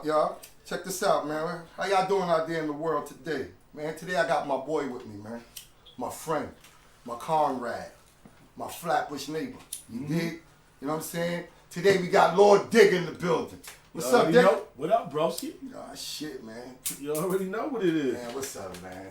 up, y'all? Check this out, man. How y'all doing out there in the world today? Man, today I got my boy with me, man. My friend, my comrade, my Flatbush neighbor. You dig? You know what I'm saying? Today we got Lord DIGGA in the building. What's up, DIGGA? What up, broski? Oh, shit, man. You already know what it is. Man, what's up, man?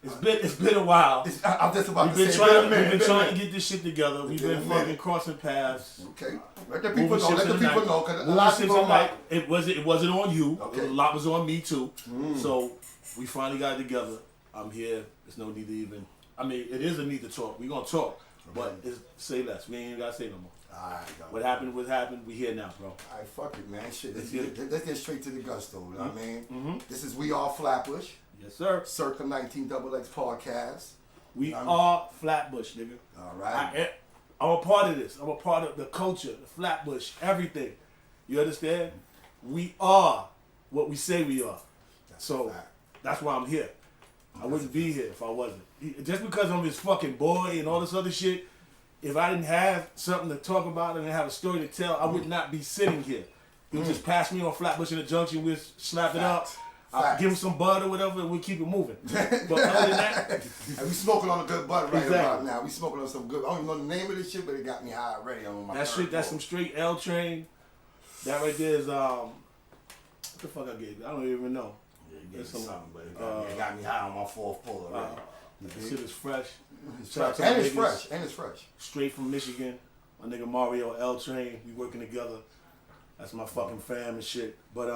It's been a while. I'm just about We've to say, been trying to get this shit together. We've been fucking crossing paths. Okay. Let the people know. Let the people know. Cause a lot of people like it wasn't on you. Okay. A lot was on me too. So we finally got it together. I'm here. There's no need to even. I mean, it is a need to talk. We gonna talk, but say less. We ain't even gotta say no more. All right, what happened. We here now, bro. All right, fuck it, man. Shit, let's get straight to the gusto. You know what I mean? This is We Are Flatbush. Yes, sir. CIRCA 19XX podcast. We are Flatbush, nigga. All right. I'm a part of this. I'm a part of the culture, the Flatbush, everything. You understand? We are what we say we are. That's why I'm here. I wouldn't be here if I wasn't. Just because I'm his fucking boy and all this other shit, if I didn't have something to talk about and have a story to tell, I would not be sitting here. He would just pass me on Flatbush in the junction, we'd slap it up. I'll give him some butter or whatever, and we'll keep it moving. But other than that... And we smoking on a good butter right about now. We smoking on some good... I don't even know the name of this shit, but it got me high already. On my that's some straight L train. That right there is... what the fuck I gave you? I don't even know. Yeah, you gave me something, but it got me high on my fourth pull already. This shit is fresh. And it's fresh. And it's fresh. Straight from Michigan. My nigga Mario L Train. We working together. That's my fucking fam and shit. But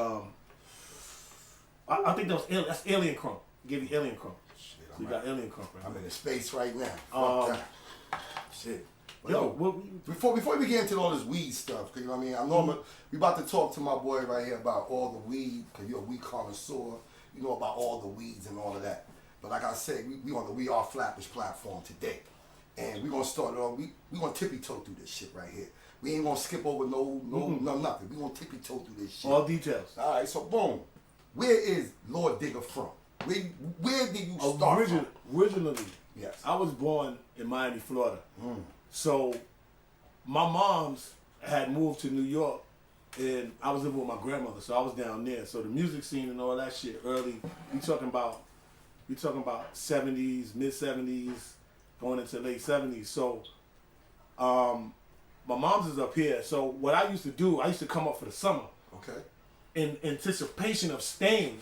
I think that's Alien Crump. Give you Alien Crump. Shit, so you got Alien Crump, right? I'm in a space right now. Fuck that. Shit. Yo, before we get into all this weed stuff, cause you know what I mean, we about to talk to my boy right here about all the weed, cause you're a weed connoisseur. You know about all the weeds and all of that. But like I said, we on the We Are Flatbush platform today, and we gonna start it off. We gonna tippy toe through this shit right here. We ain't gonna skip over no nothing. We gonna tippy toe through this shit. All details. All right, so boom. Where is Lord DIGGA from? Where did you start from? Originally, yes. I was born in Miami, Florida. So my mom's had moved to New York, and I was living with my grandmother, so I was down there. So the music scene and all that shit early, we talking about 70s, mid 70s, going into late 70s. So my mom's is up here. So what I used to do, I used to come up for the summer. Okay. In anticipation of staying.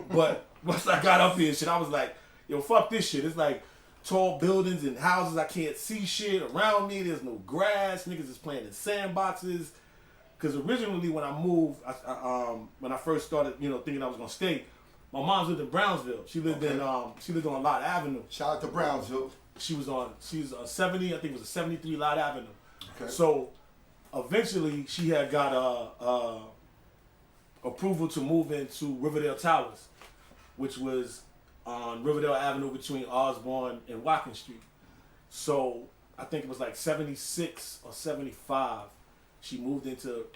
But once I got up here and shit, I was like, yo, fuck this shit. It's like tall buildings and houses. I can't see shit around me. There's no grass. Niggas is playing in sandboxes. Because originally when I moved, when I first started, thinking I was going to stay, my mom lived in Brownsville. She lived on Lot Avenue. Shout out to Brownsville. She was on 70, I think it was a 73 Lot Avenue. Okay. So eventually she had got approval to move into Riverdale Towers, which was on Riverdale Avenue between Osborne and Watkins Street. So I think it was like 76 or 75. She moved into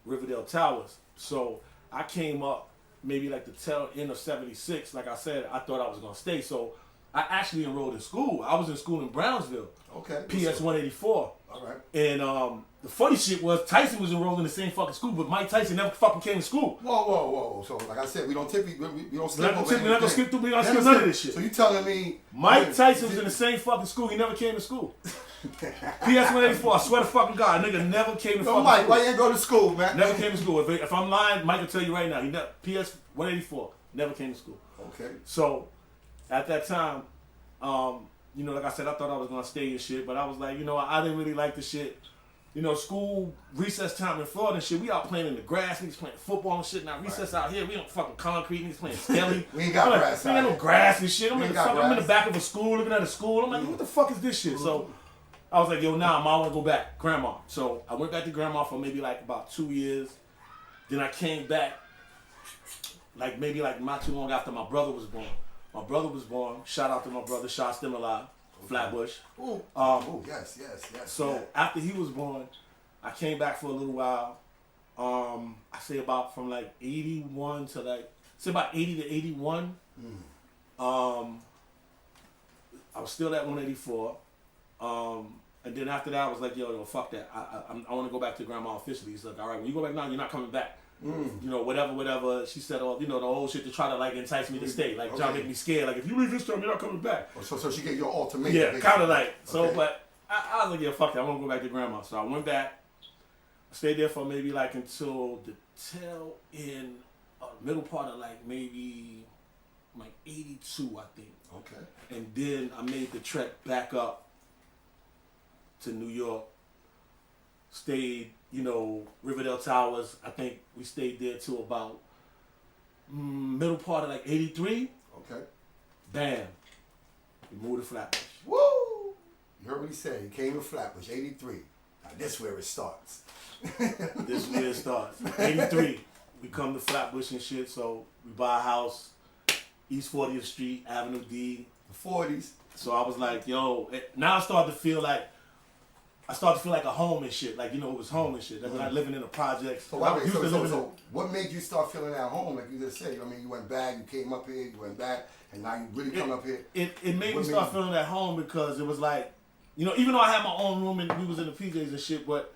Riverdale Towers. So I came up maybe like the tail end of 76. Like I said, I thought I was gonna stay. So I actually enrolled in school. I was in school in Brownsville. Okay. PS 184. All right. And the funny shit was Tyson was enrolled in the same fucking school, but Mike Tyson never fucking came to school. Whoa. So like I said, we don't skip over We don't skip none of this shit. So you telling me Mike Tyson was in the same fucking school, he never came to school. PS 184, I swear to fucking God, nigga never came to fucking school. Mike, why you ain't go to school, man? Never came to school. If I'm lying, Mike will tell you right now. PS 184, never came to school. Okay. So at that time, like I said, I thought I was gonna stay and shit, but I was like, I didn't really like the shit. School recess time in Florida and shit, we out playing in the grass, niggas playing football and shit. Now recess out here, we on fucking concrete, niggas playing skelly. We ain't got grass. We ain't got no grass and shit. I'm in the back of a school, looking at a school. I'm like, what the fuck is this shit? So I was like, yo, nah, I want to go back, grandma. So I went back to grandma for maybe like about 2 years. Then I came back, maybe not too long after my brother was born. My brother was born. Shout out to my brother, Shot Stem Alive. Flatbush. Yes. So after he was born, I came back for a little while. I say about from like 81 to about 80 to 81. I was still at 184. And then after that, I was like, yo, fuck that. I want to go back to grandma officially. He's like, all right, when you go back now, you're not coming back. You know, whatever. She said all, you know, the whole shit to try to like entice me to stay. Like, trying to make me scared. Like, if you leave this time, you're not coming back. So she gave you an ultimatum. Yeah, kind of like. So, but I was like, yeah, fuck that. I want to go back to grandma. So I went back. Stayed there for maybe like until the tail end, middle part of like maybe like 82, I think. Okay. And then I made the trek back up to New York. Stayed, you know, Riverdale Towers. I think we stayed there till about middle part of like 83. Okay. Bam. We moved to Flatbush. Woo! You heard what he said. He came to Flatbush, 83. Now this where it starts. This is where it starts. 83. We come to Flatbush and shit, so we buy a house, East 40th Street, Avenue D. The 40s. So I was like, yo, now I started to feel like a home and shit. Like, you know, it was home and shit. Like, like living in the projects. So, what made you start feeling at home? Like you just said, I mean, you went back, you came up here, you went back, and now you really come up here. It made me start feeling at home because it was like, you know, even though I had my own room and we was in the PJs and shit, but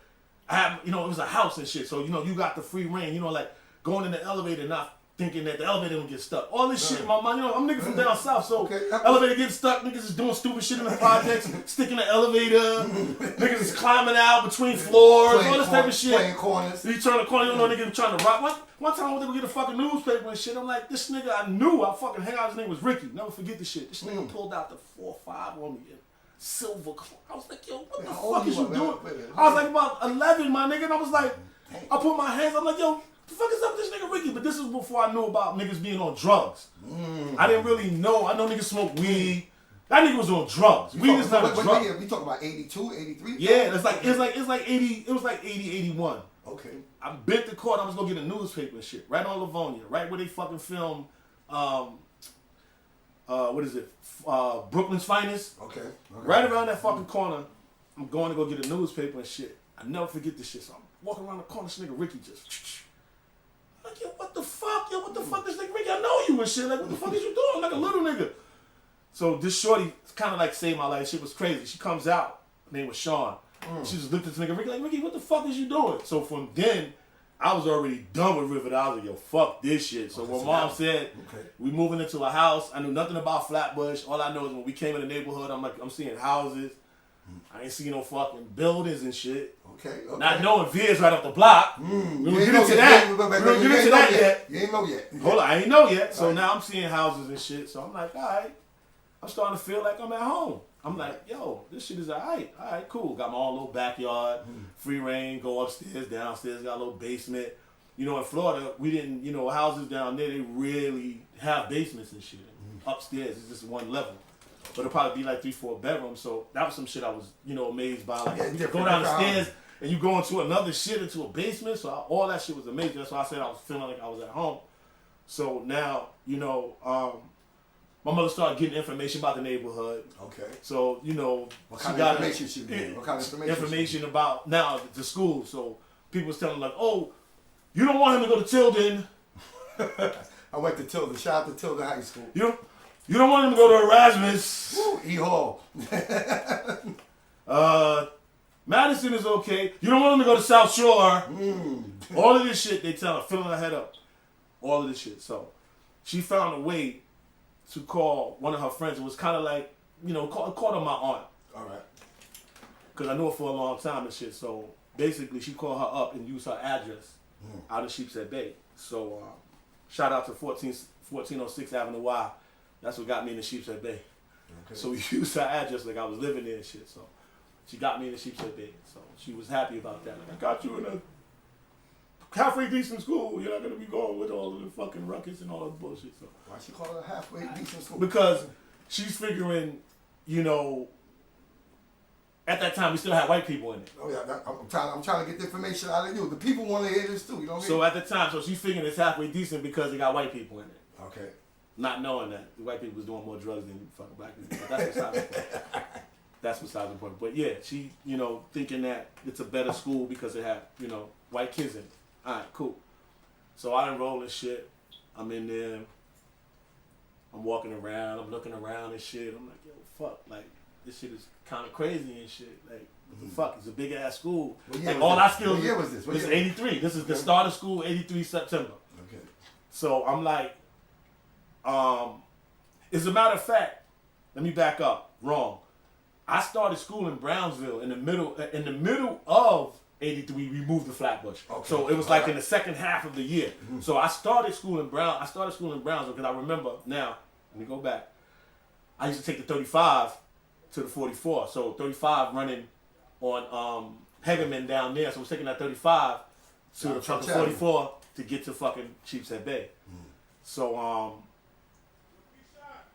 I had, you know, it was a house and shit. So, you know, you got the free reign, you know, like going in the elevator and not thinking that the elevator don't get stuck. All this shit in my mind, you know, I'm nigga from down south, so elevator getting stuck, niggas is doing stupid shit in the projects, sticking the elevator, niggas is climbing out between floors, all this type of shit. Playing corners. You turn the corner, you don't know niggas trying to rock. One time I went to go get a fucking newspaper and shit, I'm like, this nigga I knew, I fucking hang out, his name was Ricky, never forget this shit. This nigga pulled out the 4-5 on me, silver clock. I was like, yo, what the fuck is you doing? I was like about 11, my nigga, and I was like, I put my hands, I'm like, yo, the fuck is up with this nigga Ricky? But this is before I knew about niggas being on drugs. I didn't really know. I know niggas smoke weed. That nigga was on drugs. Weed is not a drug. We talking about 82, 83? Yeah, it's like 80. It was like 80, 81. Okay. I bent the court. I was gonna get a newspaper and shit right on Livonia, right where they fucking film. What is it? Brooklyn's Finest. Okay. Right around that fucking corner. I'm going to go get a newspaper and shit. I never forget this shit. So I'm walking around the corner. This nigga Ricky just. Like, yo, what the fuck? Yo, what the fuck? This nigga Ricky, I know you and shit. Like, what the fuck is you doing? Like a little nigga. So this shorty kind of like saved my life. Shit was crazy. She comes out. Her name was Sean. She just looked at this nigga Ricky like, Ricky, what the fuck is you doing? So from then, I was already done with Riverdale. I was like, yo, fuck this shit. So when mom said, we moving into a house, I knew nothing about Flatbush. All I know is when we came in the neighborhood, I'm seeing houses. I ain't seeing no fucking buildings and shit. Okay. Not knowing Via's right off the block. We don't get into that. We don't get into that yet. You ain't know yet. Hold on, I ain't know yet. So now I'm seeing houses and shit. So I'm like, all right. I'm starting to feel like I'm at home. I'm like, yo, this shit is all right. All right, cool. Got my own little backyard, free reign, go upstairs, downstairs, got a little basement. You know, in Florida, we didn't, you know, houses down there, they really have basements and shit. Upstairs, it's just one level. But it'll probably be like 3-4 bedrooms. So that was some shit I was, you know, amazed by. Like, you go down the stairs and you go into another shit, into a basement. So all that shit was amazing. That's why I said I was feeling like I was at home. So now, you know, my mother started getting information about the neighborhood. Okay. So, you know, what kind of information she gave? What kind of information? Information about now the school. So people was telling like, oh, you don't want him to go to Tilden. I went to Tilden. Shout out to Tilden High School. You don't want him to go to Erasmus. Woo, E-Hall. Madison is okay. You don't want him to go to South Shore. All of this shit they tell her, filling her head up. All of this shit. So she found a way to call one of her friends. It was kind of like, you know, called her my aunt. All right. Because I knew her for a long time and shit. So basically she called her up and used her address out of Sheepshead Bay. So shout out to 1406 Avenue Y. That's what got me in the Sheepshead Bay. Okay. So we used her address like I was living there and shit. So she got me in the Sheepshead Bay. So she was happy about that. Like, I got you in a halfway decent school. You're not going to be going with all of the fucking ruckus and all that bullshit. So why she call it a halfway decent school? Because she's figuring, you know, at that time we still had white people in it. Oh yeah, I'm trying to get the information out of you. The people want to hear this too. You know what I mean? So at the time, so she's figuring it's halfway decent because it got white people in it. Okay. Not knowing that the white people was doing more drugs than fucking black people. But that's besides the point. That's besides the point. But yeah, she, you know, thinking that it's a better school because it had, you know, white kids in it. All right, cool. So I enroll and shit. I'm in there. I'm walking around. I'm looking around and shit. I'm like, yo, fuck. Like, this shit is kind of crazy and shit. Like, what the fuck? It's a big ass school. Like, all our skills. What year was this? This is 83. This is the start of school, 83 September. Okay. So I'm like, as a matter of fact, let me back up. Wrong. I started school in Brownsville in the middle of 83. We moved to Flatbush. Okay. So it was like in the second half of the year. Mm-hmm. So I started school in Brownsville because I remember now. Let me go back. I used to take the 35 to the 44. So 35 running on Hegeman down there. So I was taking that 35 to the 44 to get to fucking Sheepshead Bay. Mm. So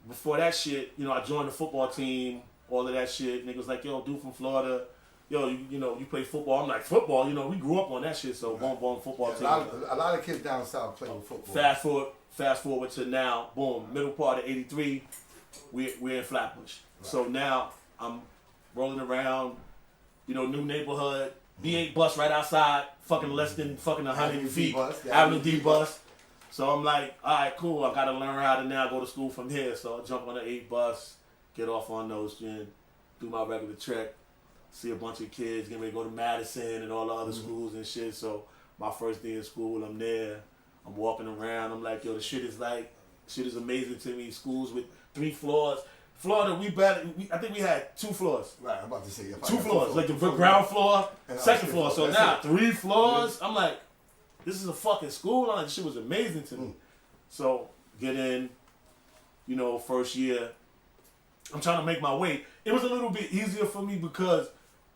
before that shit, you know, I joined the football team, all of that shit. Niggas like, yo, dude from Florida, yo, you know, you play football. I'm like, football, you know, we grew up on that shit. So boom, football team. A lot of kids down south playing football. Fast forward to now, boom, middle part of 83, we're in Flatbush. Right. So now I'm rolling around, you know, new neighborhood, B.I.G bus right outside, fucking less than fucking 100 feet, Avenue D bus. So I'm like, all right, cool, I gotta learn how to now go to school from here. So I jump on the 8 bus, get off on Nostrian, do my regular trek, see a bunch of kids, get ready to go to Madison and all the other schools and shit. So my first day in school, I'm there. I'm walking around. I'm like, yo, the shit is amazing to me. Schools with 3 floors. Florida, I think we had 2 floors. Right, I'm about to say 2 floors, like the ground floor, second floor. So now 3 floors. I'm like, this is a fucking school. This shit was amazing to me. So get in, you know, first year. I'm trying to make my way. It was a little bit easier for me because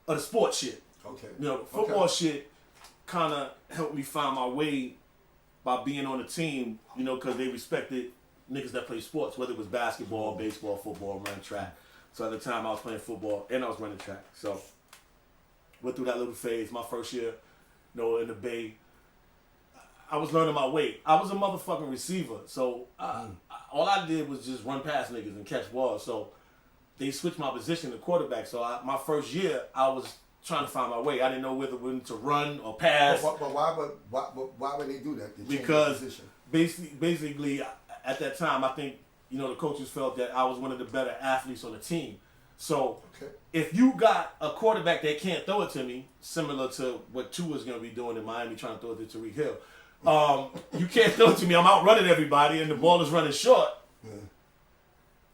of the sports shit. Okay. You know, the football shit kind of helped me find my way by being on the team, you know, because they respected niggas that play sports, whether it was basketball, baseball, football, running track. So at the time I was playing football and I was running track. So went through that little phase. My first year, you know, in the Bay, I was learning my weight. I was a motherfucking receiver. So all I did was just run past niggas and catch balls. So they switched my position to quarterback. So my first year, I was trying to find my way. I didn't know whether to run or pass. But why would they do that? Because basically, at that time, I think, you know, the coaches felt that I was one of the better athletes on the team. So if you got a quarterback that can't throw it to me, similar to what Tua's going to be doing in Miami, trying to throw it to Tariq Hill, you can't throw it to me. I'm outrunning everybody, and the ball is running short.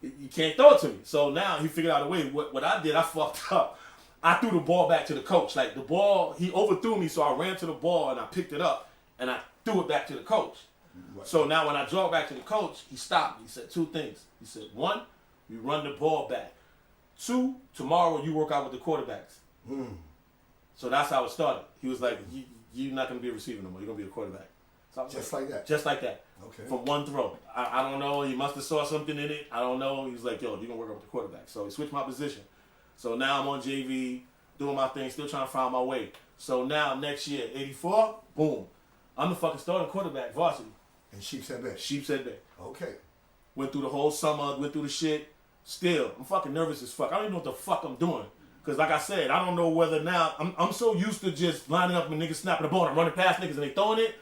You can't throw it to me. So now he figured out a way. What I did, I fucked up. I threw the ball back to the coach. Like the ball, he overthrew me, so I ran to the ball and I picked it up and I threw it back to the coach. Right. So now when I draw it back to the coach, he stopped me. He said 2 things. He said, 1, you run the ball back. 2, tomorrow you work out with the quarterbacks. So that's how it started. He was like, you're not going to be a receiver no more. You're going to be a quarterback. So just like that? Just like that. Okay. From 1 throw. I don't know. He must have saw something in it. I don't know. He was like, yo, you're going to work out with the quarterback. So he switched my position. So now I'm on JV, doing my thing, still trying to find my way. So now next year, 84, boom. I'm the fucking starting quarterback, varsity. In Sheepshead Bay? Sheepshead Bay. Okay. Went through the whole summer, went through the shit. Still, I'm fucking nervous as fuck. I don't even know what the fuck I'm doing. Because like I said, I don't know whether now, I'm so used to just lining up when niggas snapping the ball and running past niggas and they throwing it.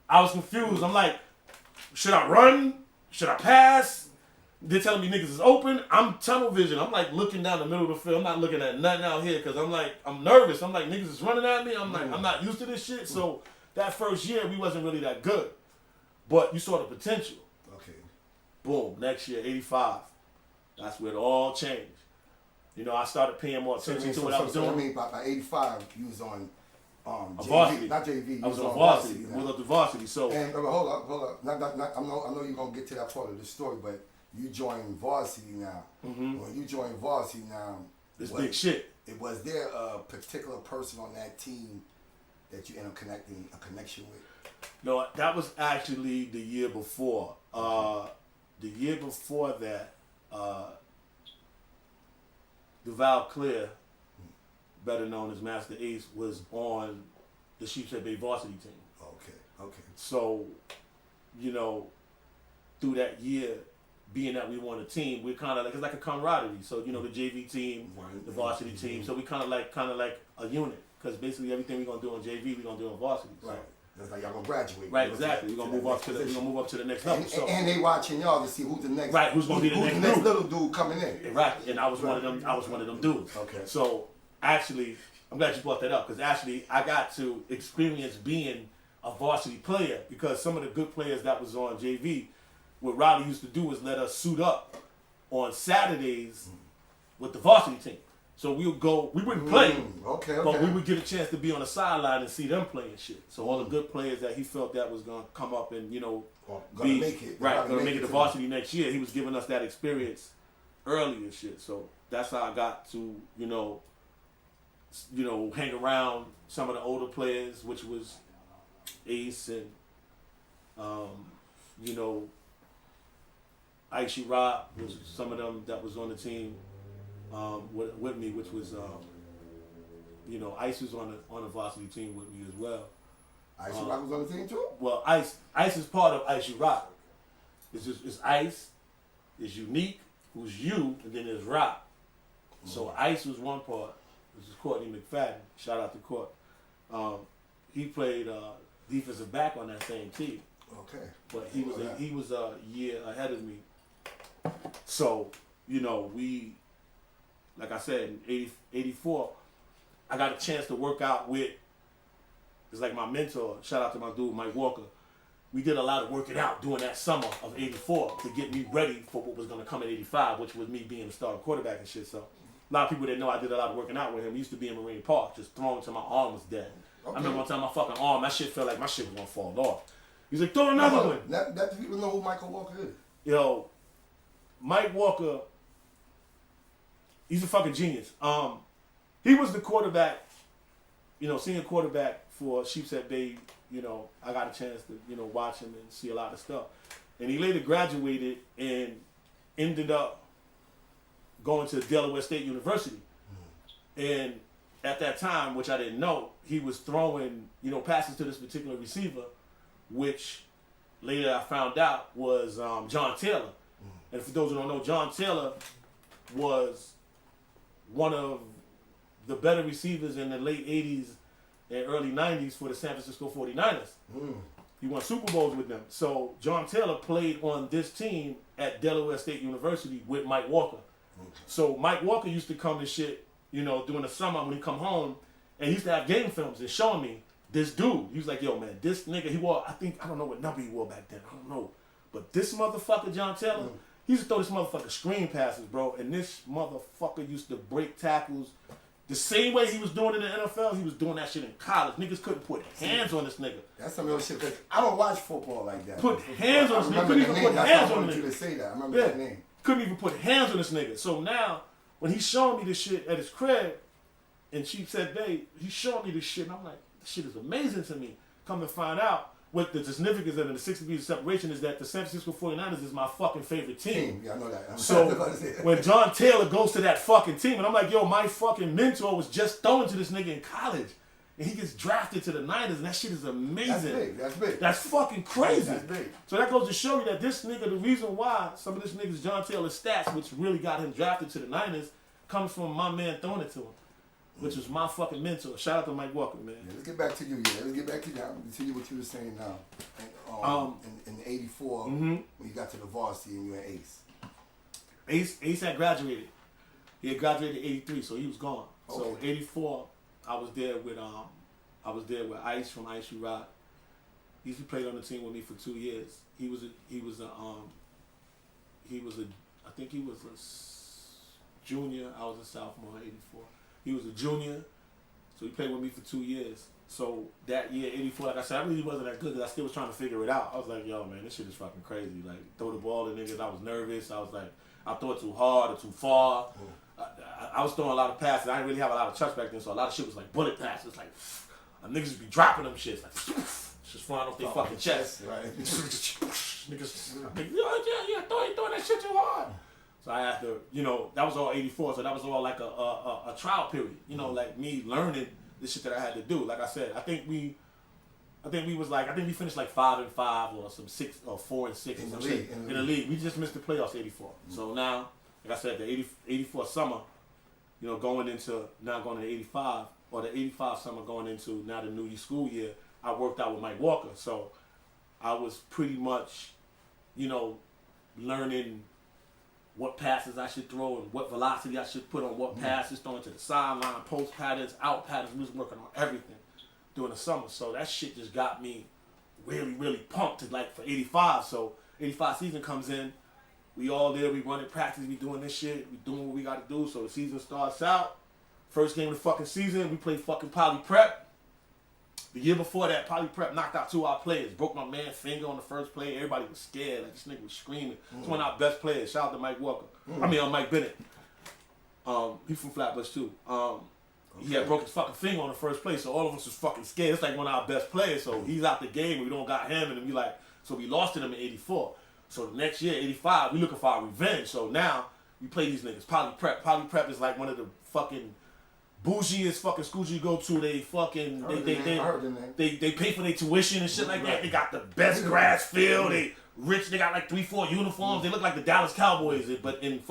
I was confused. I'm like, should I run? Should I pass? They're telling me niggas is open. I'm tunnel vision. I'm like looking down the middle of the field. I'm not looking at nothing out here because I'm like, I'm nervous. I'm like, niggas is running at me. I'm like, I'm not used to this shit. So that first year, we wasn't really that good. But you saw the potential. Okay. Boom. Next year, 85. That's where it all changed. You know, I started paying more attention to what I was doing. I mean, by 85, you was on JV, varsity. not JV. I was on varsity. I was up to varsity. So. And hold up. I know you're gonna get to that part of the story, but you joined varsity now. Mm-hmm. When you joined varsity now, it's big shit. Was there a particular person on that team that you end up connecting a connection with? No, that was actually the year before. The year before that, Duval Clear, better known as Master Ace, was on the Sheepshead Bay varsity team. Okay. So, you know, through that year, being that we won a team, we're kind of like, it's like a camaraderie. So, you know, the JV team, the varsity team. So we kind of like a unit. Because basically everything we're going to do on JV, we're going to do on varsity. So. Right. That's like y'all gonna graduate. Right, exactly. We're gonna move up to the next level. And they watching y'all to see who's the next. Right, who's gonna be the next dude. Little dude coming in. Right, and I was one of them. I was one of them dudes. Okay. So actually, I'm glad you brought that up because actually I got to experience being a varsity player because some of the good players that was on JV, what Riley used to do was let us suit up on Saturdays with the varsity team. So we wouldn't play, but we would get a chance to be on the sideline and see them playing shit. So all the good players that he felt that was gonna come up and gonna make it to varsity next year, he was giving us that experience early and shit. So that's how I got to hang around some of the older players, which was Ace and Icy Rock was some of them that was on the team. With me, which was, Ice was on the varsity team with me as well. Icy Rock was on the team too? Well, Ice is part of Icy Rock. It's Ice, it's Unique, who's you, and then there's Rock. So Ice was one part. This is Courtney McFadden. Shout out to Court. He played defensive back on that same team. Okay. But he was a year ahead of me. So, we. Like I said, in 84, I got a chance to work out with, it's like my mentor, shout out to my dude, Mike Walker. We did a lot of working out during that summer of 84 to get me ready for what was going to come in 85, which was me being a starting quarterback and shit. So a lot of people didn't know I did a lot of working out with him. We used to be in Marine Park, just throwing till my arm was dead. Okay. I remember one time my fucking arm, that shit felt like my shit was going to fall off. He's like, throw another one. Let people know who Michael Walker is. Yo, Mike Walker, he's a fucking genius. He was the quarterback, senior quarterback for Sheepshead Bay. I got a chance to, watch him and see a lot of stuff. And he later graduated and ended up going to Delaware State University. And at that time, which I didn't know, he was throwing, passes to this particular receiver, which later I found out was John Taylor. And for those who don't know, John Taylor was one of the better receivers in the late 80s and early 90s for the San Francisco 49ers. He won Super Bowls with them. So John Taylor played on this team at Delaware State University with Mike Walker. So Mike Walker used to come and shit, during the summer when he come home, and he used to have game films and showing me this dude. He was like, yo, man, this nigga, he wore, I don't know what number he wore back then. I don't know. But this motherfucker, John Taylor, he used to throw this motherfucker screen passes, bro. And this motherfucker used to break tackles. The same way he was doing it in the NFL, he was doing that shit in college. Niggas couldn't put hands on this nigga. That's some real shit. Cause I don't watch football like that. Put hands on this nigga. Couldn't even put hands on this nigga. You to say that. I remember that name. Couldn't even put hands on this nigga. So now, when he's showing me this shit at his crib, and she said, babe, he's showing me this shit, and I'm like, this shit is amazing to me. Come to find out, what the significance of the 6 degrees of separation is that the San Francisco 49ers is my fucking favorite team. Yeah, I know that. So when John Taylor goes to that fucking team, and I'm like, yo, my fucking mentor was just throwing to this nigga in college, and he gets drafted to the Niners, and that shit is amazing. That's big. That's big. That's fucking crazy. That's big. So that goes to show you that this nigga, the reason why some of this nigga's John Taylor's stats, which really got him drafted to the Niners, comes from my man throwing it to him, which was my fucking mentor. Shout out to Mike Walker, man. Yeah, let's get back to you. Let's get back to you. To you what you were saying now. In '84, when you got to the varsity and you and Ace. Ace had graduated. He had graduated in '83, so he was gone. Okay. So '84, I was there with Ice from Icy Rock. He played on the team with me for 2 years. I think he was a junior. I was a sophomore in '84. He was a junior, so he played with me for 2 years. So that year, '84, like I said, I really wasn't that good because I still was trying to figure it out. I was like, yo, man, this shit is fucking crazy. Like, throw the ball to niggas. I was nervous. I was like, I throw it too hard or too far. I was throwing a lot of passes. I didn't really have a lot of touch back then, so a lot of shit was like bullet passes. Like, niggas would be dropping them shits. Like, just flying off their fucking chest. Right. Niggas, yeah, throwing that shit too hard. So I had to, that was all '84. So that was all like a trial period. Like me learning the shit that I had to do. Like I said, I think we finished like 5-5 or some 6 or 4-6 in or some the shit in the league. We just missed the playoffs '84. So now, like I said, the '84 summer, going into '85 or the '85 summer going into now the new school year, I worked out with Mike Walker. So I was pretty much, you know, learning what passes I should throw and what velocity I should put on what passes, throwing to the sideline, post patterns, out patterns. We was working on everything during the summer. So that shit just got me really, really pumped to like for 85. So 85 season comes in. We all there. We running practice. We doing this shit. We doing what we got to do. So the season starts out. First game of the fucking season, we played fucking Poly Prep. The year before that, Poly Prep knocked out 2 of our players. Broke my man's finger on the first play. Everybody was scared. Like, this nigga was screaming. It's one of our best players. Shout out to Mike Walker. I mean, Mike Bennett. He's from Flatbush, too. He had broke his fucking finger on the first play, so all of us was fucking scared. It's like one of our best players, so he's out the game. We don't got him, and we like, so we lost to them in 84. So the next year, 85, we looking for our revenge. So now, we play these niggas. Poly Prep. Poly Prep is like one of the fucking bougiest fucking schools you go to. They fucking they pay for their tuition and shit like that. They got the best grass field. They rich. They got like 3-4 uniforms. They look like the Dallas Cowboys, but in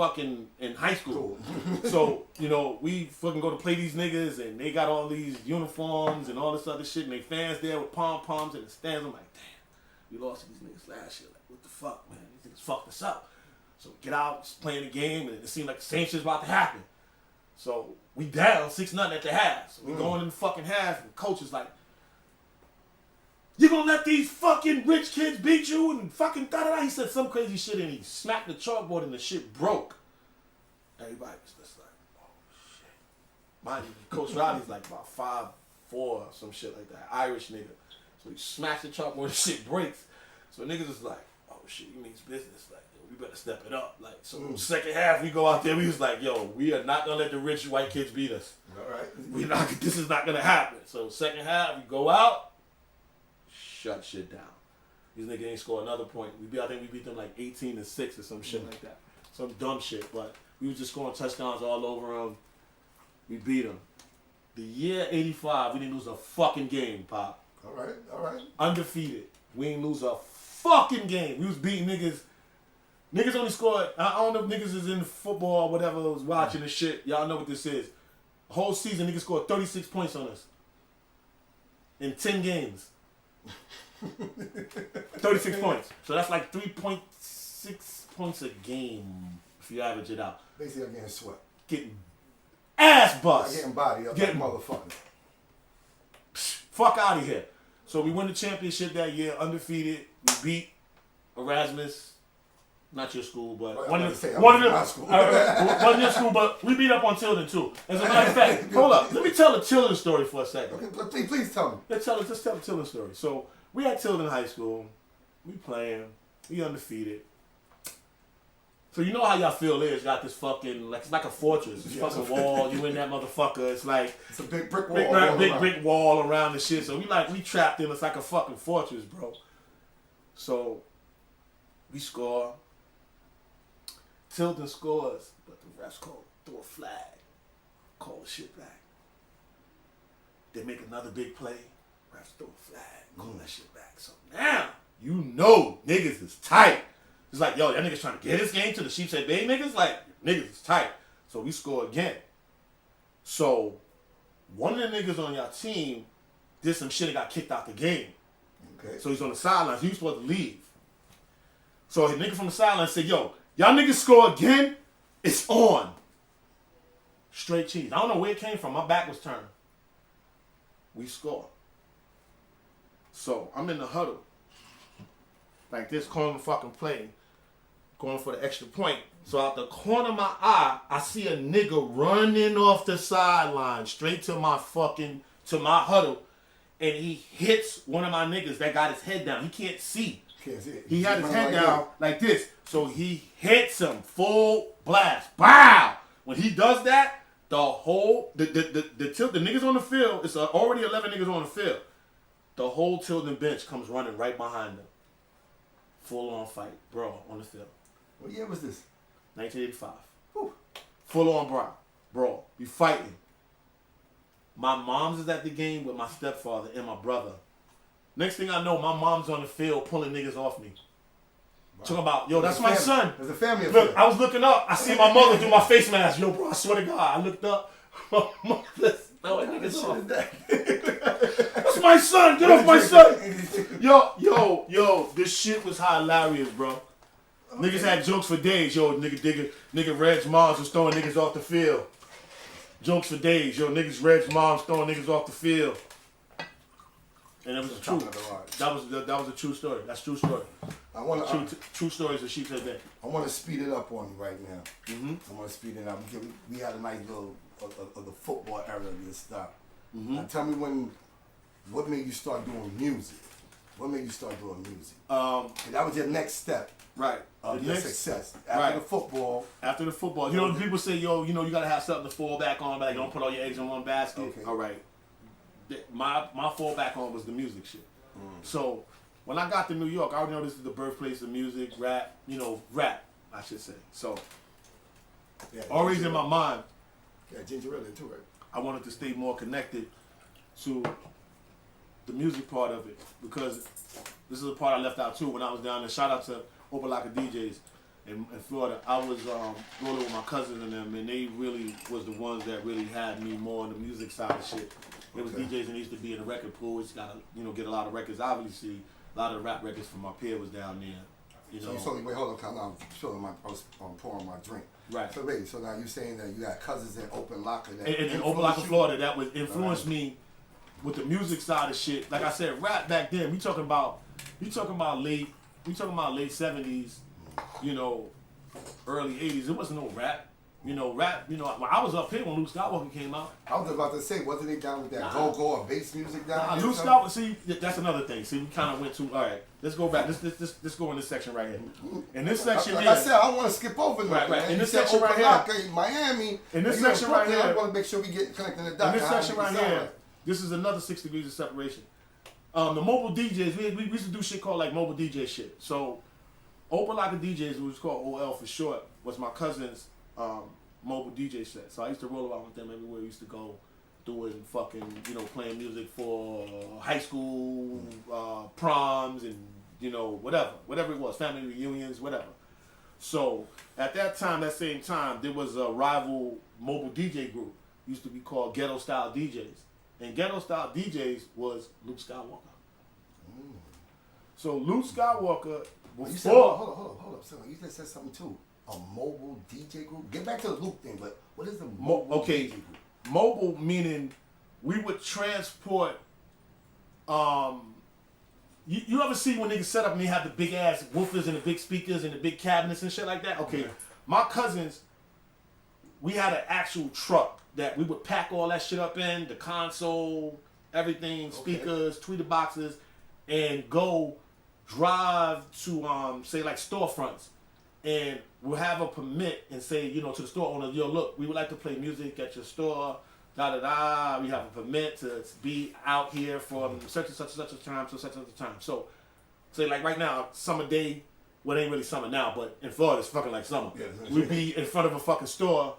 high school. So you know we fucking go to play these niggas, and they got all these uniforms and all this other shit, and they fans there with pom poms in the stands. I'm like, damn, we lost to these niggas last year. Like, what the fuck, man? These niggas fucked us up. So we get out, just playing the game, and it seemed like the same shit's about to happen. So we down 6-0 at the half. So we going in the fucking half, and the coach is like, you gonna let these fucking rich kids beat you and fucking da-da-da. He said some crazy shit, and he smacked the chalkboard, and the shit broke. Everybody was just like, oh shit. Mind you, Coach Riley's like about 5'4" or some shit like that. Irish nigga. So he smashed the chalkboard, and shit breaks. So niggas was like, oh shit, you means business. Like, we better step it up. Like, so second half, we go out there, we was like, yo, we are not gonna let the rich white kids beat us. All right. This is not gonna happen. So second half, we go out, shut shit down. These niggas ain't score another point. I think we beat them like 18-6 or some shit like that. Some dumb shit, but we was just scoring touchdowns all over them. We beat them. The year 85, we didn't lose a fucking game, Pop. All right. Undefeated. We ain't lose a fucking game. We was beating niggas. Niggas only scored, I don't know if niggas is in football or whatever was watching this shit. Y'all know what this is. Whole season, niggas scored 36 points on us. In 10 games. 36 points. So that's like 3.6 points a game if you average it out. Basically, I'm getting swept. Getting ass bust. Getting body up like motherfuckers. Fuck out of here. So we won the championship that year, undefeated. We beat Erasmus. Not your school, but one of your school, but we beat up on Tilden too. As a matter of fact, hold up, let me tell the Tilden story for a second. Okay, please tell me. Let's tell the Tilden story. So we at Tilden High School, we playing, we undefeated. So you know how y'all feel there? It's got this fucking, like, it's like a fortress. It's fucking wall. You in that motherfucker. It's like it's a big brick wall. Big brick wall around the shit. So we trapped in. It's like a fucking fortress, bro. So we score. Tilden scores, but the refs throw a flag. Call the shit back. They make another big play. Refs throw a flag. Call that shit back. So now you know niggas is tight. It's like, yo, that niggas trying to get his game to the Sheepshead Bay niggas? Like, niggas is tight. So we score again. So one of the niggas on y'all team did some shit and got kicked out the game. Okay. So he's on the sidelines. He was supposed to leave. So the nigga from the sidelines said, yo, y'all niggas score again? It's on. Straight cheese. I don't know where it came from. My back was turned. We score. So I'm in the huddle. Like this, calling the fucking play. Going for the extra point. So out the corner of my eye, I see a nigga running off the sideline straight to my huddle. And he hits one of my niggas that got his head down. He can't see. He had his head down like this. So he hits him full blast. Bow! When he does that, the niggas on the field, it's already 11 niggas on the field. The whole Tilden bench comes running right behind them. Full on fight, brawl on the field. What year was this? 1985. Whew. Full on brawl. We fighting. My mom's is at the game with my stepfather and my brother. Next thing I know, my mom's on the field pulling niggas off me. Wow. Talking about, yo, that's my son. There's a family affair. Look, I was looking up. I see my mother through my face mask. Yo, bro, I swear to God, I looked up. My mother's throwing niggas off. That's What's my son? Get off my son! Yo, this shit was hilarious, bro. Okay. Niggas had jokes for days. Yo, nigga Reg's moms was throwing niggas off the field. Jokes for days. Yo, Reg's moms throwing niggas off the field. And it was true. That was a true story. That's true story. True stories of Sheepshead Bank. I want to speed it up on you right now. I want to speed it up. We had a nice little of the football era of this stuff. Now tell me what made you start doing music? What made you start doing music? And that was your next step. Right. Of your success. After the football. After the football. You know, people say, yo, you gotta have something to fall back on, like don't put all your eggs in one basket. Okay. All right. My fallback on was the music shit. So when I got to New York, I already know this is the birthplace of music, rap, rap, I should say. So always in my mind, ginger ale too, right? I wanted to stay more connected to the music part of it, because this is a part I left out too when I was down there. Shout out to Opalaka DJs in Florida. I was rolling with my cousins and them, and they really was the ones that really had me more on the music side of shit. There was DJs that used to be in the record pool, which got to get a lot of records. Obviously, a lot of rap records from my peer was down there. So wait, hold on, I'm pouring my drink. Right. So wait, so now you're saying that you got cousins in Opalaka that in Opalaka, Florida, that was influenced me with the music side of shit. Like I said, rap back then, we talking about late 70s, early 80s. It wasn't no rap. Rap, when I was up here when Luke Skywalker came out. I was about to say, wasn't he down with that go-go or bass music down there? Luke Skywalker, see, that's another thing. See, we kind of went to, all right, let's go back. Let's go in this section right here. In this section like here. I said, I don't want to skip over nothing. Right. In this section right here. Miami. In this section right here. I want to make sure we get connected to the dots. In this section right here, this is another 6 degrees of separation. The mobile DJs, we used to do shit called like mobile DJ shit. So, Opalaka DJs, which was called OL for short, was my cousin's mobile DJ set. So I used to roll around with them everywhere. We used to go doing fucking, playing music for high school, proms, and, whatever it was, family reunions, whatever. So at that time, that same time, there was a rival mobile DJ group. Used to be called Ghetto Style DJs. And Ghetto Style DJs was Luke Skywalker. So Luke Skywalker you said, hold up. So you just said something too. A mobile DJ group? Get back to the Luke thing, but what is the mobile DJ group? Mobile meaning we would transport. You ever see when niggas set up and they have the big ass woofers and the big speakers and the big cabinets and shit like that? Okay, my cousins, we had an actual truck that we would pack all that shit up in, the console, everything, speakers, tweeter boxes, and go drive to say like storefronts. And we'll have a permit and say, to the store owner, yo, look, we would like to play music at your store, da-da-da. We have a permit to be out here from such and such a time to such and such a time. So, say like right now, summer day, well, it ain't really summer now, but in Florida, it's fucking like summer. We'd be in front of a fucking store,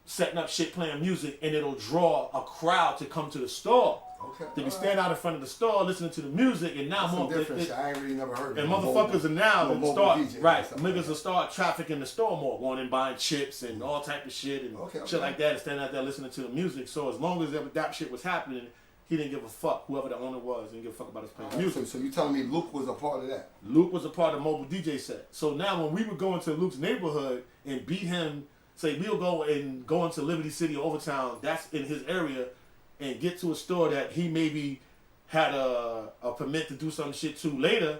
setting up shit, playing music, and it'll draw a crowd to come to the store. To be standing out in front of the store, listening to the music, and now more different. I ain't really never heard of it. And motherfuckers are now niggas will start trafficking the store more, going and buying chips and all type of shit and shit like that, and standing out there listening to the music. So as long as that shit was happening, he didn't give a fuck. Whoever the owner was didn't give a fuck about us playing music. So you telling me Luke was a part of that? Luke was a part of mobile DJ set. So now when we would go into Luke's neighborhood and beat him, say we'll go into Liberty City or Overtown, that's in his area, and get to a store that he maybe had a permit to do some shit to later,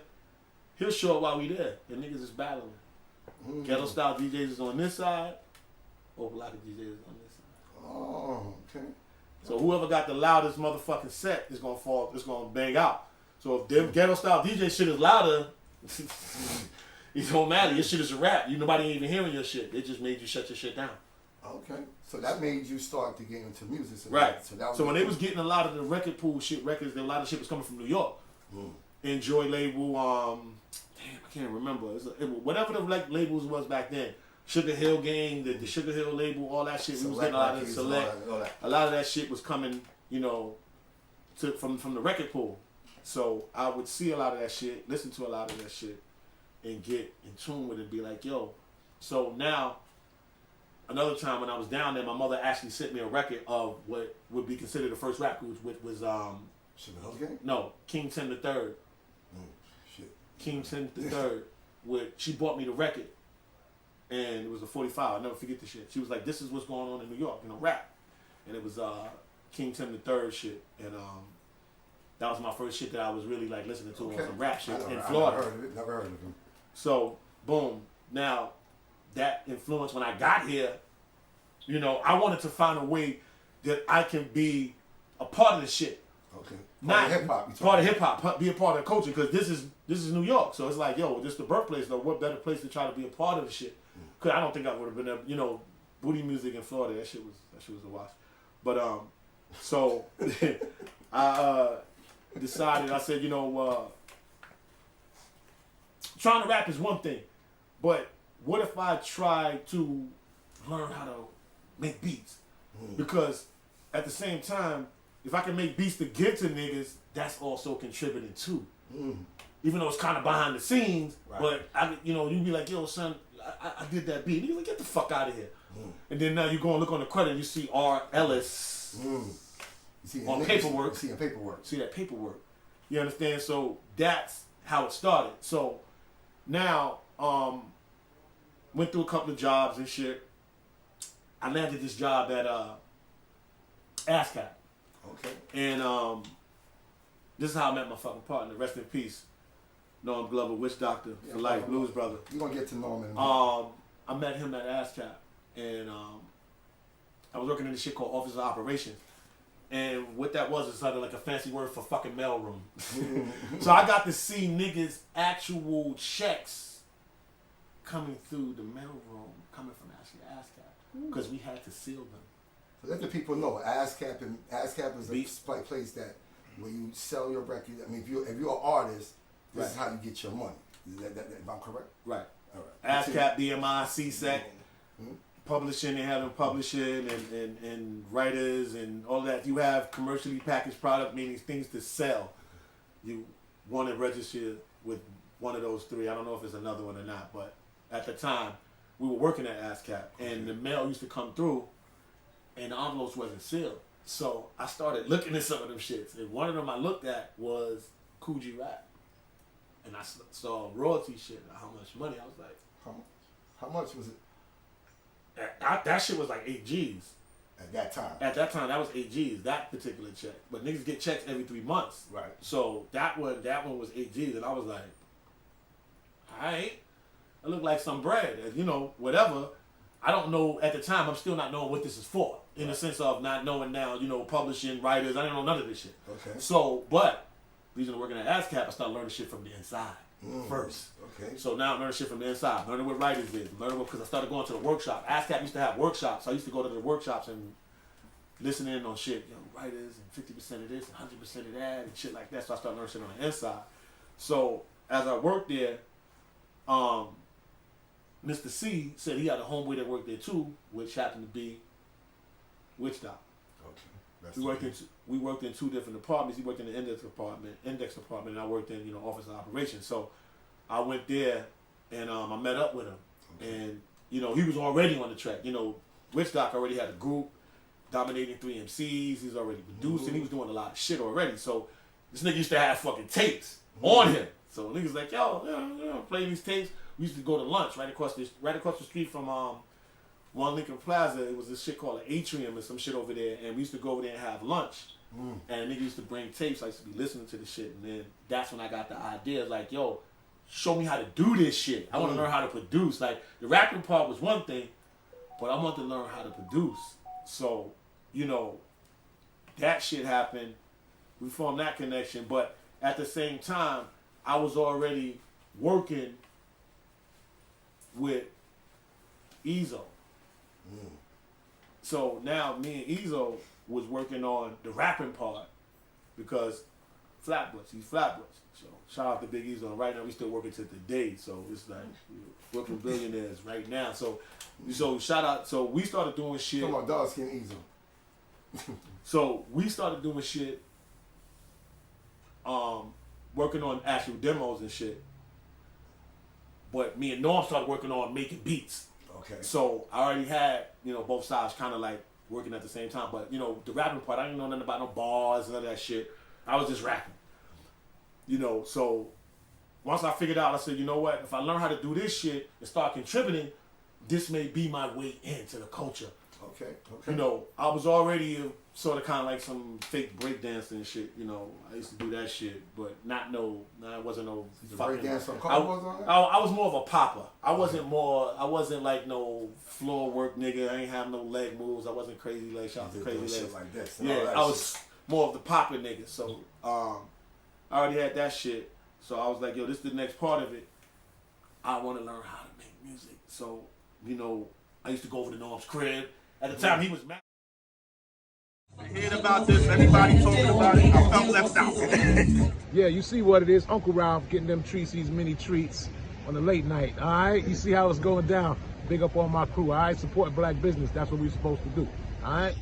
he'll show up while we there. And niggas is battling. Ghetto Style DJs is on this side, Opalaka DJs is on this side. Oh, okay. So whoever got the loudest motherfucking set is gonna bang out. So if them Ghetto Style DJ shit is louder, it don't matter. Your shit is a rap. Nobody ain't even hearing your shit. They just made you shut your shit down. Okay. So that made you start to get into music. Right. So when they was getting a lot of the record pool shit records, a lot of shit was coming from New York. Enjoy label, damn, I can't remember. Whatever the labels was back then. Sugar Hill Gang, the Sugar Hill label, all that shit. We was getting a lot of Select. A lot of that shit was coming, from the record pool. So I would see a lot of that shit, listen to a lot of that shit, and get in tune with it and be like, yo. So now, another time when I was down there, my mother actually sent me a record of what would be considered the first rap group, which was Shit, the Hills Gang? No, King Tim the Third. Shit. King Tim the Third. She bought me the record, and it was a 45. I'll never forget the shit. She was like, "This is what's going on in New York, rap," and it was King Tim the Third shit, and that was my first shit that I was really like listening to on some rap shit in Florida. Never heard of him. So boom, now that influence when I got here, I wanted to find a way that I can be a part of the shit. Okay. Not hip hop. Part of hip hop, be a part of the culture, because this is New York, so it's like, yo, this is the birthplace though. What better place to try to be a part of the shit? Because I don't think I would have been able, booty music in Florida. That shit was a wash. But so I decided. I said, trying to rap is one thing, but what if I try to learn how to make beats? Because at the same time, if I can make beats to give to niggas, that's also contributing too. Even though it's kind of behind the scenes, right. But you'd be like, yo, son, I did that beat. And you're like, get the fuck out of here. And then now you go and look on the credit and you see R. Ellis on paperwork. See paperwork. See that paperwork. You understand? So that's how it started. So now, went through a couple of jobs and shit. I landed this job at ASCAP. Okay. And this is how I met my fucking partner. Rest in peace, Norm Glover, Witch Doctor for life, Blues Brother. You gonna get to Norm in a minute. I met him at ASCAP, and I was working in this shit called Office of Operations. And what that was, it sounded like a fancy word for fucking mailroom. So I got to see niggas' actual checks coming through the mailroom, coming from actually ASCAP, because we had to seal them. So let the people know, ASCAP is a place that when you sell your record, I mean, if you're an artist, this is how you get your money. Is that if I'm correct? Right. All right. ASCAP, BMI, CSEC, publishing, they have them publishing and writers and all that. You have commercially packaged product, meaning things to sell. You want to register with one of those three. I don't know if it's another one or not, but at the time, we were working at ASCAP, and the mail used to come through, and the envelopes wasn't sealed. So I started looking at some of them shits, and one of them I looked at was Coogee Rap. And I saw royalty shit, how much money. I was like, how much was it? That shit was like 8 G's. At that time? At that time, that was 8 G's, that particular check. But niggas get checks every 3 months. Right. So that one was 8 G's, and I was like, alright. I look like some bread, whatever. I don't know at the time. I'm still not knowing what this is for, in the sense of not knowing now. Publishing, writers. I didn't know none of this shit. Okay. So, but reason working at ASCAP, I started learning shit from the inside first. Okay. So now I'm learning shit from the inside. Learning what writers did. Because I started going to the workshop. ASCAP used to have workshops. I used to go to the workshops and listen in on shit. Writers and 50% of this and 100% of that and shit like that. So I started learning shit on the inside. So as I worked there, Mr. C said he had a homeboy that worked there too, which happened to be Witch Doc. Okay. We worked in 2 different departments. He worked in the index department, and I worked in Office of Operations. So I went there and I met up with him, and he was already on the track. Witch Doc already had a group, dominating 3 MCs. He's already producing. He was doing a lot of shit already. So this nigga used to have fucking tapes on him. So niggas like, yo, play these tapes. We used to go to lunch right across the street from One Lincoln Plaza. It was this shit called an atrium or some shit over there, and we used to go over there and have lunch. And a nigga used to bring tapes. I used to be listening to the shit, and then that's when I got the idea. Like, yo, show me how to do this shit. I want to learn how to produce. Like, the rapping part was one thing, but I want to learn how to produce. So, that shit happened. We formed that connection, but at the same time, I was already working with Ezo. So now me and Ezo was working on the rapping part because FLATBUSH, he's FLATBUSH. So shout out to Big Ezo. Right now we still working to today. So it's like working billionaires right now. So shout out. So we started doing shit. Come on, dog skin Ezo. So we started doing shit, working on actual demos and shit. But me and Norm started working on making beats. Okay. So I already had, both sides kind of like working at the same time. But, the rapping part, I didn't know nothing about no bars, none of that shit. I was just rapping. You know, so once I figured out, I said, you know what? If I learn how to do this shit and start contributing, this may be my way into the culture. Okay. You know, I was already sort of kind of like some fake breakdancing and shit. You know, I used to do that shit, but it wasn't no fucking. I was more of a popper. I wasn't like no floor work nigga. I ain't have no leg moves. I wasn't crazy leg shots, crazy legs. Like this yeah, I was more of the popper nigga. So I already had that shit. So I was like, yo, this is the next part of it. I want to learn how to make music. So, you know, I used to go over to Norm's crib. At the time, he was mad. I heard about this, everybody talking about it, I felt left out. Yeah, you see what it is. Uncle Ralph getting them treats, these mini treats on the late night, all right? You see how it's going down. Big up on my crew, all right? Support black business. That's what we're supposed to do, all right?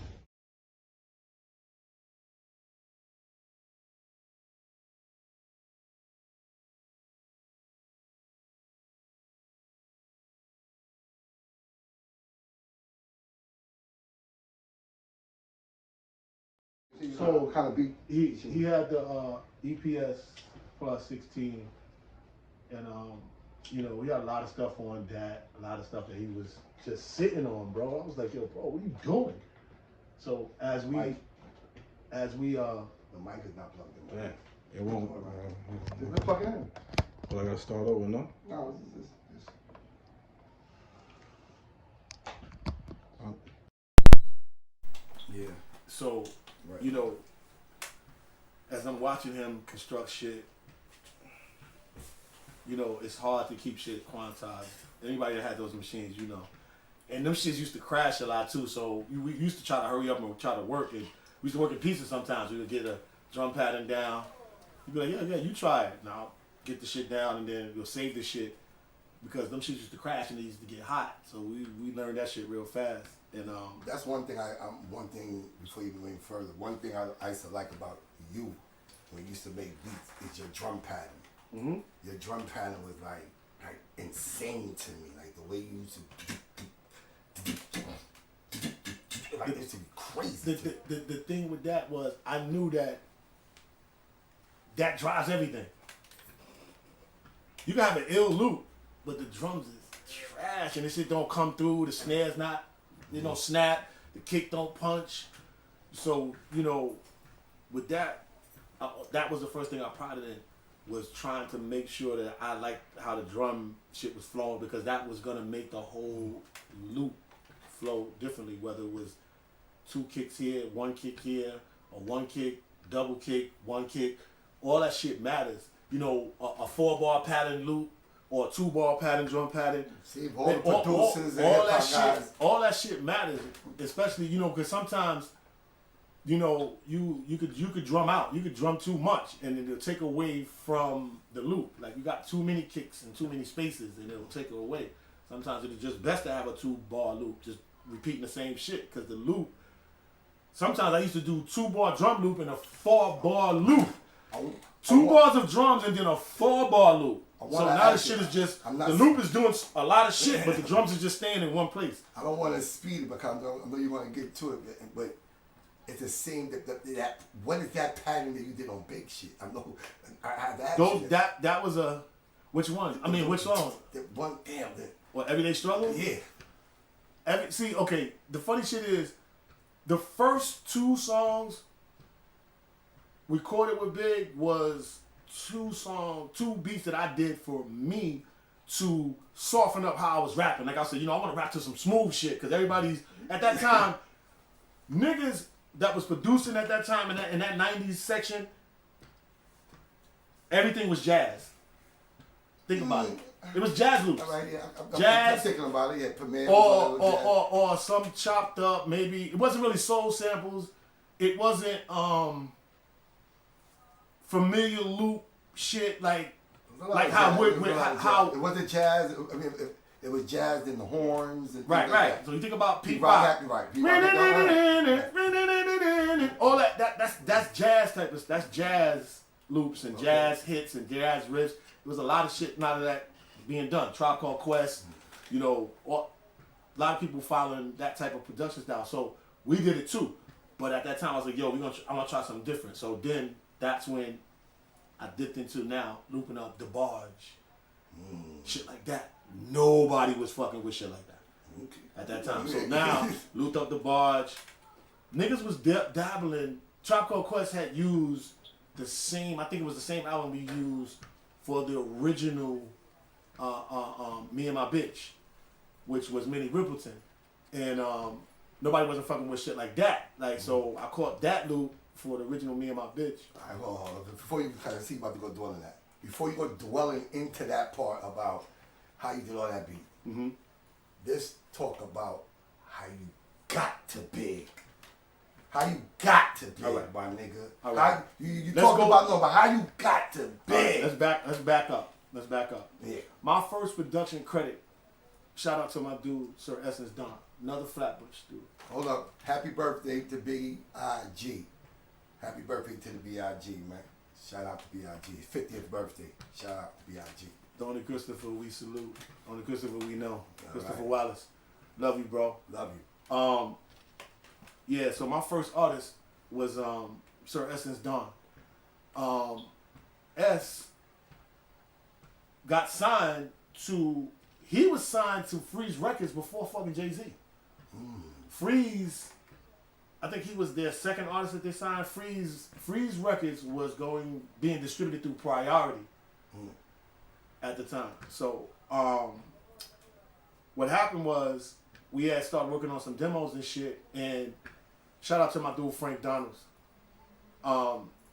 So kind of beat. He had the EPS plus 16, and you know, we had a lot of stuff on that, a lot of stuff that he was just sitting on, bro. I was like, yo, bro, what are you doing? So as we the mic is not plugged in. Yeah, it won't. Let's plug it in. Well, I gotta start over, no? No, yeah. So, right. You know, as I'm watching him construct shit, you know, it's hard to keep shit quantized. Anybody that had those machines, you know. And them shits used to crash a lot too, so we used to try to hurry up and try to work it. We used to work in pieces sometimes. We would get a drum pattern down. You'd be like, yeah, you try it. Now, get the shit down and then we'll save the shit. Because them shits used to crash and they used to get hot. So we learned that shit real fast. And that's one thing one thing before you go any further. One thing I used to like about you when you used to make beats is your drum pattern. Mm-hmm. Your drum pattern was like insane to me. Like the way you used to like it used to be crazy. The thing with that was I knew that drives everything. You can have an ill loop, but the drums is trash and this shit don't come through. The snare's not. It don't snap, the kick don't punch. So, you know, with that, that was the first thing I prided in, was trying to make sure that I liked how the drum shit was flowing, because that was gonna make the whole loop flow differently, whether it was 2 kicks here, 1 kick here, or 1 kick, double kick, 1 kick. All that shit matters. You know, a 4-bar pattern loop, or a 2-bar pattern, drum pattern. See, all the producers and hip-hop guys. All that shit matters, especially, you know, because sometimes, you know, you could drum out. You could drum too much, and it'll take away from the loop. Like, you got too many kicks and too many spaces, and it'll take it away. Sometimes it's just best to have a 2-bar loop, just repeating the same shit, because the loop, sometimes I used to do 2-bar drum loop and a 4-bar loop. 2 bars of drums and then a 4-bar loop. So now the shit is just, the loop is doing a lot of shit, but the drums is just staying in one place. I don't want to speed it because I know you want to get to it, but it's the same, that what is that pattern that you did on Big Shit? I know, I have that. That was a, which one? I mean, which song? What, Everyday Struggle? Yeah. See, okay, the funny shit is, the first 2 songs recorded with Big was 2 beats that I did for me to soften up how I was rapping. Like I said, you know, I want to rap to some smooth shit, because everybody's, at that time, niggas that was producing at that time in that 90s section, everything was jazz. Think about it. It was jazz loops. All right, yeah, jazz. I'm thinking about it. Yeah, Premier. Or some chopped up, maybe. It wasn't really soul samples. It wasn't familiar loop shit like how it wasn't jazz. I mean, it was jazz in the horns. And right. Like so you think about Pete Rock. All that's jazz type of, that's jazz loops and jazz hits and jazz riffs. There was a lot of shit out of that being done. Tribe Called Quest, you know, a lot of people following that type of production style. So we did it too. But at that time I was like, yo, I'm gonna try something different. So then that's when I dipped into now looping up DIGGA, shit like that. Nobody was fucking with shit like that at that time. So now looped up DIGGA. Niggas was dabbling. Tribe Called Quest had used the same. I think it was the same album we used for the original Me and My Bitch, which was Minnie Rippleton, and nobody wasn't fucking with shit like that. Like so, I caught that loop for the original Me and My Bitch. All right, hold on. Before you kind of see about to go dwelling that, before you go dwelling into that part about how you did all that beat, let's talk about how you got to Big. How you got to Big, All right. my nigga. All right. How, you talking about no, but how you got to Big? Right, let's back up. Let's back up. Yeah. My first production credit. Shout out to my dude, Sir Essence Don, another FLATBUSH dude. Hold up. Happy birthday to B.I.G. Happy birthday to the B.I.G, man. Shout out to B.I.G. 50th birthday. Shout out to B.I.G. The only Christopher we salute. Only Christopher we know. Christopher right. Wallace. Love you, bro. Love you. Yeah, so my first artist was Sir Essence Don. S got signed to, he was signed to Freeze Records before fucking Jay-Z. Freeze, I think he was their second artist that they signed. Freeze Records was being distributed through Priority at the time. So what happened was we had started working on some demos and shit, and shout out to my dude Frank Donalds.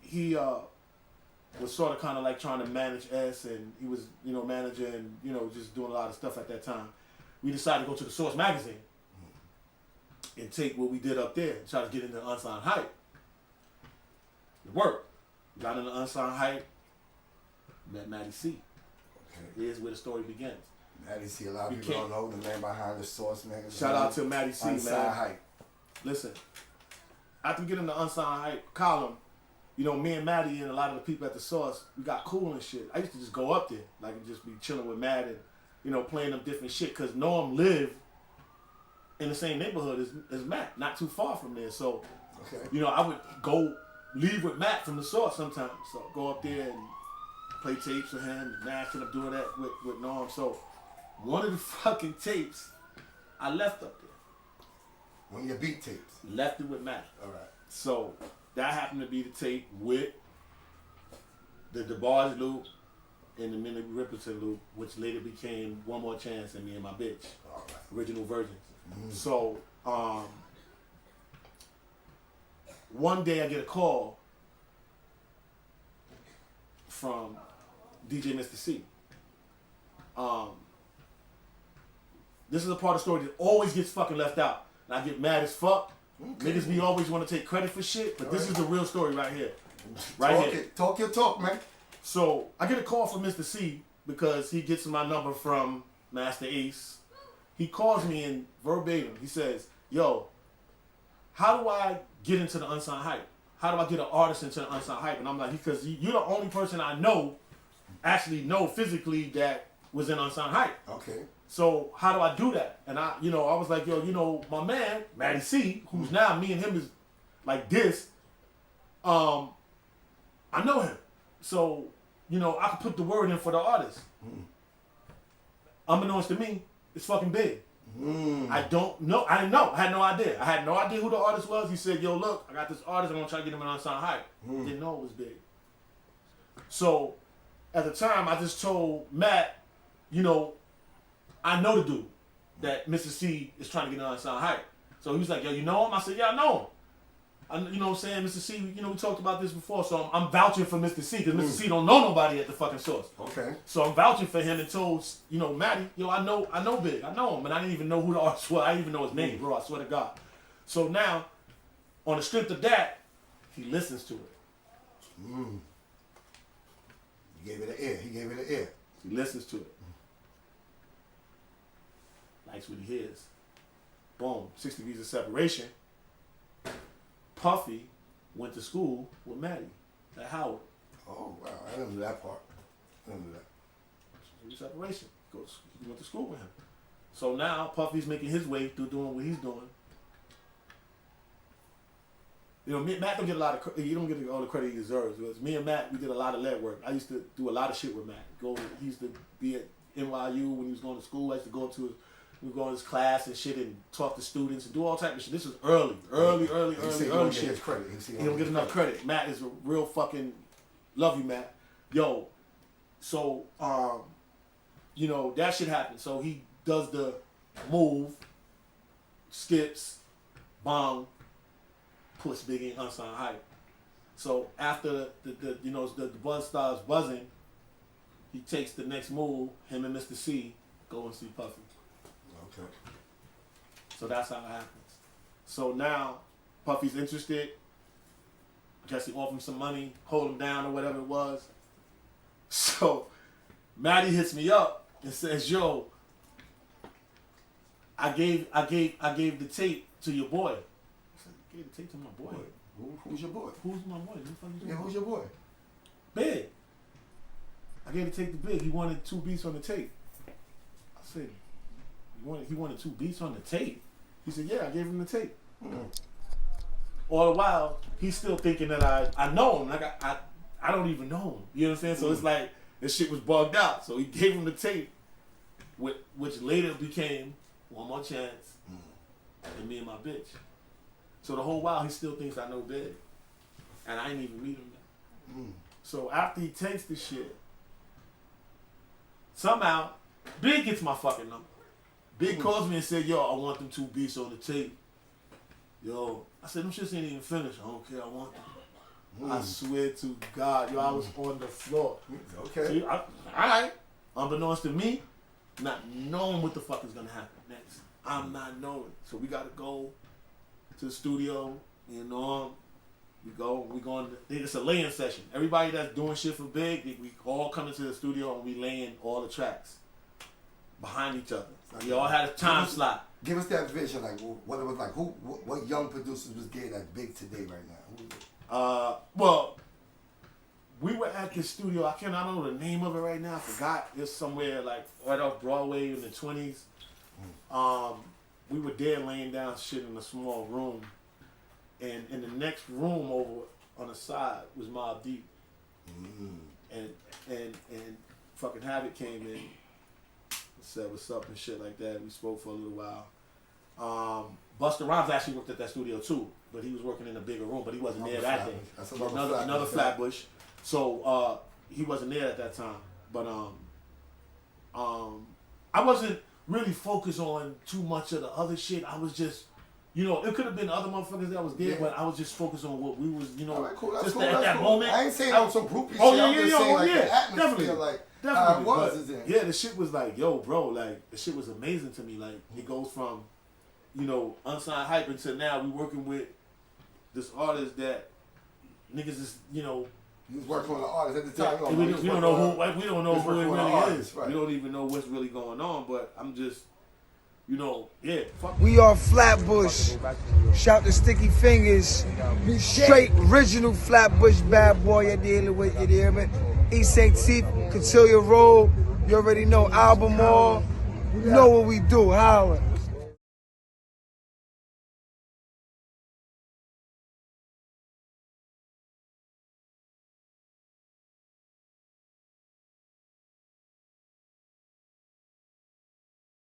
He was sort of kind of like trying to manage S, and he was, managing and, just doing a lot of stuff at that time. We decided to go to the Source magazine and take what we did up there and try to get into Unsigned Hype. It worked. Got into Unsigned Hype, met Matty C. Okay. Here's where the story begins. Matty C, a lot of people don't know the man behind the Source magazine. Shout out to Matty C, Unsigned man. Hype. Listen, after we get in the Unsigned Hype column, me and Matty and a lot of the people at the Source, we got cool and shit. I used to just go up there, like, and just be chilling with Matt and, playing them different shit, because Norm lived in the same neighborhood as Matt, not too far from there. So, Okay. I would leave with Matt from the Source sometimes. So go up there and play tapes with him, and Matt ended up doing that with Norm. So one of the fucking tapes, I left up there. One of your beat tapes. Left it with Matt. All right. So that happened to be the tape with the DIGGA loop and the Minnie Rippleton loop, which later became One More Chance and Me and My Bitch. All right. Original versions. So one day I get a call from DJ Mr. C. This is a part of the story that always gets fucking left out. And I get mad as fuck. Okay. Niggas be always want to take credit for shit, but this is the real story right here. Talk your talk, man. So I get a call from Mr. C because he gets my number from Master Ace. He calls me in verbatim. He says, yo, how do I get into the Unsigned Hype? How do I get an artist into the Unsigned Hype? And I'm like, because you're the only person I actually know physically that was in Unsigned Hype. Okay. So how do I do that? And I was like, yo, my man, Matty C, who's now me and him is like this, I know him. So, I could put the word in for the artist. Unbeknownst to me, it's fucking big. I don't know. I didn't know. I had no idea. I had no idea who the artist was. He said, yo, look, I got this artist. I'm going to try to get him in Unsigned Hype. Didn't know it was big. So at the time, I just told Matt, I know the dude that Mr. C is trying to get in Unsigned Hype. So he was like, yo, you know him? I said, yeah, I know him. You know what I'm saying? Mr. C, we talked about this before, so I'm vouching for Mr. C, because Mr. C don't know nobody at the fucking Source. Okay. So I'm vouching for him and told, Matty, yo, I know Big. I know him, but I didn't even know who the artist was. I didn't even know his name, bro. I swear to God. So now, on the strength of that, he listens to it. You gave it an ear. He gave it an ear. He listens to it. Likes what he hears. Boom. 6 degrees of separation. Puffy went to school with Matty at Howard. Oh, wow. I didn't know that part. I didn't know that. 6 degrees of separation. He went to school with him. So now Puffy's making his way through doing what he's doing. You know, me and Matt don't get a lot of. He don't get all the credit he deserves. It was me and Matt. We did a lot of lead work. I used to do a lot of shit with Matt. He used to be at NYU when he was going to school. I used to go to his class and shit and talk to students and do all type of shit. This was early shit. His credit. He don't get enough credit. Matt is a real fucking love you, Matt. Yo, so you know that shit happened. So he does the move, skips, bong, puts Biggie in unsigned hype. So after the buzz starts buzzing, he takes the next move. Him and Mr. C go and see Puffy. Okay. So that's how it happens. So now Puffy's interested. Jesse offer him some money, hold him down or whatever it was. So Matty hits me up and says, "Yo, I gave the tape to your boy." I said, "You gave the tape to my boy? Who's your boy? Who's my boy? Who's your boy? Big. I gave the tape to Big. He wanted 2 beats on the tape." I said, he wanted 2 beats on the tape? He said, "Yeah, I gave him the tape." All the while, he's still thinking that I know him. Like I don't even know him. You know what I'm saying? So it's like this shit was bugged out. So he gave him the tape, which later became One More Chance and Me and My Bitch. So the whole while he still thinks I know Big, and I ain't even meet him yet. So after he takes the shit, somehow Big gets my fucking number. Big calls me and said, "Yo, I want them 2 beats on the tape." Yo, I said, "Them shits ain't even finished. I don't care. I want them." I swear to God, yo, I was on the floor. Okay. See, all right. Unbeknownst to me, not knowing what the fuck is gonna happen next. I'm not knowing. So we gotta go to the studio. You know, we going. It's a laying session. Everybody that's doing shit for Big, we all come into the studio and we laying all the tracks behind each other. We all had a time slot. Give us that vision, like what it was like. What young producers was getting that Big today right now? Who was it? Well, we were at this studio. I don't know the name of it right now. I forgot. It's somewhere like right off Broadway in the 20s. We were there laying down shit in a small room, and in the next room over on the side was Mobb Deep, and fucking Havoc came in, and said what's up and shit like that. We spoke for a little while. Busta Rhymes actually worked at that studio too, but he was working in a bigger room, but he wasn't there that day. That's another Flatbush. So he wasn't there at that time. But I wasn't really focused on too much of the other shit. I was just, it could have been other motherfuckers that was there, but I was just focused on what we was, just at that moment. I ain't saying I was some groupie shit. Oh, yeah, I'm just saying, like, the atmosphere, definitely. like, Definitely. how it was, is it? Yeah, the shit was like, yo, bro, like, the shit was amazing to me. Like, it goes from, unsigned hype until now we working with this artist that niggas is, You was working on the artist at the time. We don't know who it really is. Right. We don't even know what's really going on, but I'm just, fuck. We are Flatbush. Shout to Sticky Fingers. Straight original Flatbush bad boy you're dealing with, you hear me? East St. Teep, Cotillia Road. You already know Albemarle. You know what we do, holla.